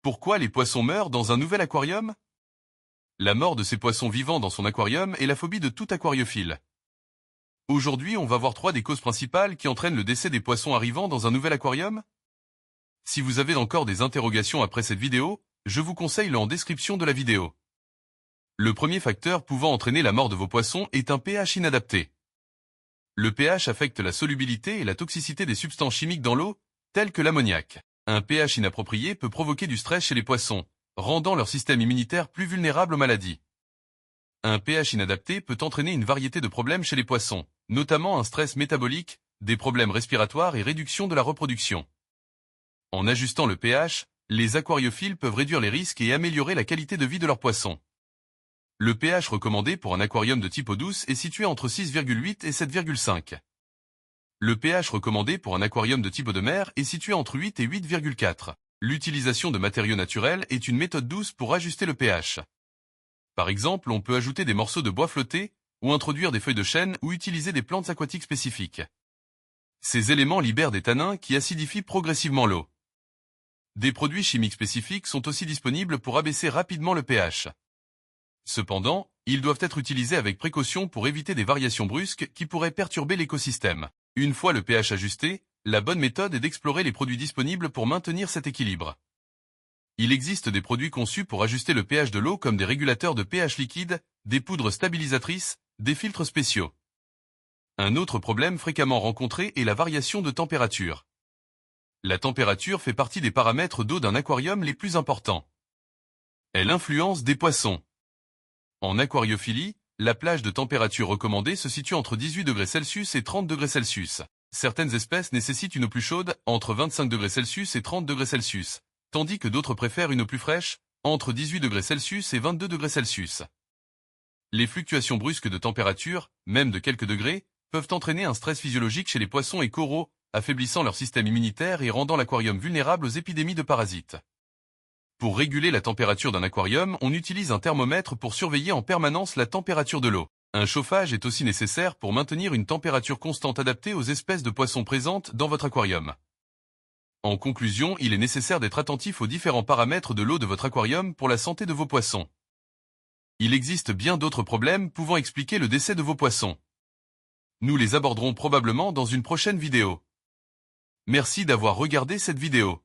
Pourquoi les poissons meurent dans un nouvel aquarium? La mort de ces poissons vivant dans son aquarium est la phobie de tout aquariophile. Aujourd'hui, on va voir 3 des causes principales qui entraînent le décès des poissons arrivant dans un nouvel aquarium. Si vous avez encore des interrogations après cette vidéo, je vous conseille le en description de la vidéo. Le premier facteur pouvant entraîner la mort de vos poissons est un pH inadapté. Le pH affecte la solubilité et la toxicité des substances chimiques dans l'eau, telles que l'ammoniac. Un pH inapproprié peut provoquer du stress chez les poissons, rendant leur système immunitaire plus vulnérable aux maladies. Un pH inadapté peut entraîner une variété de problèmes chez les poissons, notamment un stress métabolique, des problèmes respiratoires et réduction de la reproduction. En ajustant le pH, les aquariophiles peuvent réduire les risques et améliorer la qualité de vie de leurs poissons. Le pH recommandé pour un aquarium de type eau douce est situé entre 6,8 et 7,5. Le pH recommandé pour un aquarium de type eau de mer est situé entre 8 et 8,4. L'utilisation de matériaux naturels est une méthode douce pour ajuster le pH. Par exemple, on peut ajouter des morceaux de bois flottés, ou introduire des feuilles de chêne ou utiliser des plantes aquatiques spécifiques. Ces éléments libèrent des tanins qui acidifient progressivement l'eau. Des produits chimiques spécifiques sont aussi disponibles pour abaisser rapidement le pH. Cependant, ils doivent être utilisés avec précaution pour éviter des variations brusques qui pourraient perturber l'écosystème. Une fois le pH ajusté, la bonne méthode est d'explorer les produits disponibles pour maintenir cet équilibre. Il existe des produits conçus pour ajuster le pH de l'eau comme des régulateurs de pH liquide, des poudres stabilisatrices, des filtres spéciaux. Un autre problème fréquemment rencontré est la variation de température. La température fait partie des paramètres d'eau d'un aquarium les plus importants. Elle influence des poissons. En aquariophilie, la plage de température recommandée se situe entre 18 degrés Celsius et 30 degrés Celsius. Certaines espèces nécessitent une eau plus chaude, entre 25 degrés Celsius et 30 degrés Celsius, tandis que d'autres préfèrent une eau plus fraîche, entre 18 degrés Celsius et 22 degrés Celsius. Les fluctuations brusques de température, même de quelques degrés, peuvent entraîner un stress physiologique chez les poissons et coraux, affaiblissant leur système immunitaire et rendant l'aquarium vulnérable aux épidémies de parasites. Pour réguler la température d'un aquarium, on utilise un thermomètre pour surveiller en permanence la température de l'eau. Un chauffage est aussi nécessaire pour maintenir une température constante adaptée aux espèces de poissons présentes dans votre aquarium. En conclusion, il est nécessaire d'être attentif aux différents paramètres de l'eau de votre aquarium pour la santé de vos poissons. Il existe bien d'autres problèmes pouvant expliquer le décès de vos poissons. Nous les aborderons probablement dans une prochaine vidéo. Merci d'avoir regardé cette vidéo.